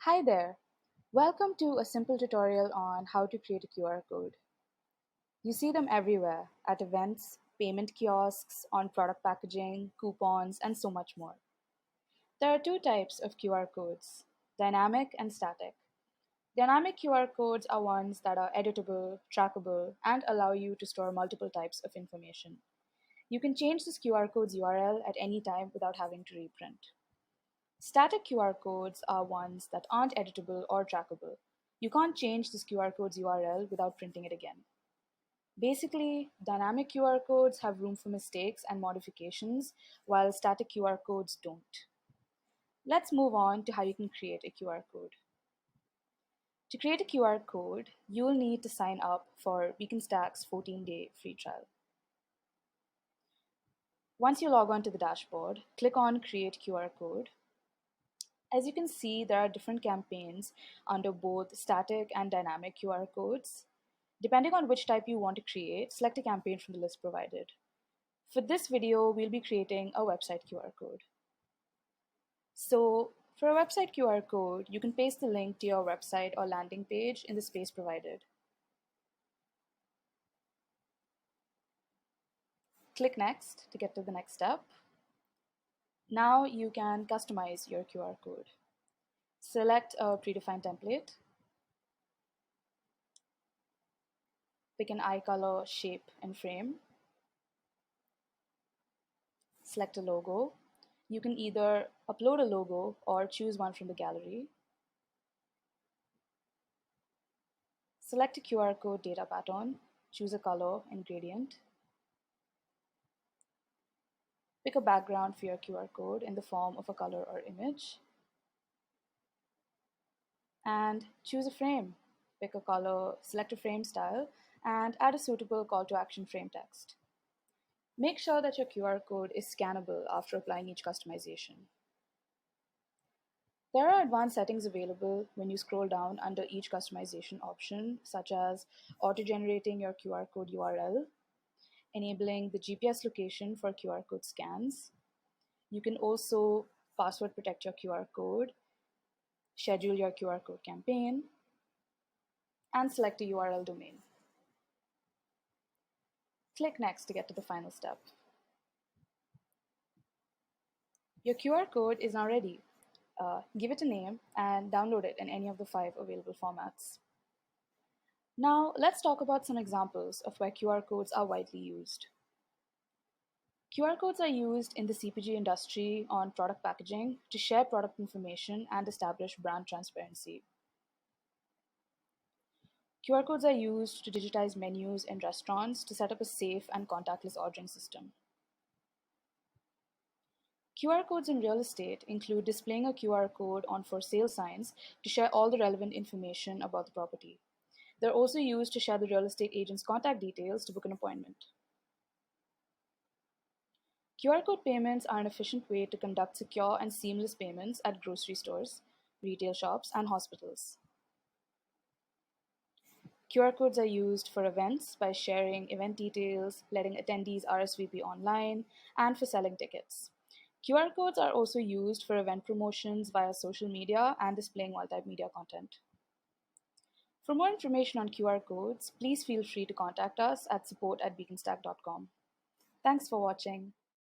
Hi there. Welcome to a simple tutorial on how to create a QR code. You see them everywhere at events, payment kiosks, on product packaging, coupons, and so much more. There are two types of QR codes, dynamic and static. Dynamic QR codes are ones that are editable, trackable, and allow you to store multiple types of information. You can change this QR code's URL at any time without having to reprint. Static QR codes are ones that aren't editable or trackable. You can't change this QR code's URL without printing it again. Basically, dynamic QR codes have room for mistakes and modifications, while static QR codes don't. Let's move on to how you can create a QR code. To create a QR code, you'll need to sign up for Beaconstack's 14-day free trial. Once you log on to the dashboard, click on Create QR Code. As you can see, there are different campaigns under both static and dynamic QR codes. Depending on which type you want to create, select a campaign from the list provided. For this video, we'll be creating a website QR code. So for a website QR code, you can paste the link to your website or landing page in the space provided. Click Next to get to the next step. Now you can customize your QR code. Select a predefined template. Pick an eye color, shape, and frame. Select a logo. You can either upload a logo or choose one from the gallery. Select a QR code data pattern. Choose a color and gradient. Pick a background for your QR code in the form of a color or image. And choose a frame. Pick a color, select a frame style, and add a suitable call to action frame text. Make sure that your QR code is scannable after applying each customization. There are advanced settings available when you scroll down under each customization option, such as auto-generating your QR code URL, enabling the GPS location for QR code scans. You can also password protect your QR code, schedule your QR code campaign, and select a URL domain. Click Next to get to the final step. Your QR code is now ready. Give it a name and download it in any of the 5 available formats. Now, let's talk about some examples of where QR codes are widely used. QR codes are used in the CPG industry on product packaging to share product information and establish brand transparency. QR codes are used to digitize menus in restaurants to set up a safe and contactless ordering system. QR codes in real estate include displaying a QR code on for sale signs to share all the relevant information about the property. They're also used to share the real estate agent's contact details to book an appointment. QR code payments are an efficient way to conduct secure and seamless payments at grocery stores, retail shops, and hospitals. QR codes are used for events by sharing event details, letting attendees RSVP online, and for selling tickets. QR codes are also used for event promotions via social media and displaying multimedia content. For more information on QR codes, please feel free to contact us at support@beaconstack.com. Thanks for watching.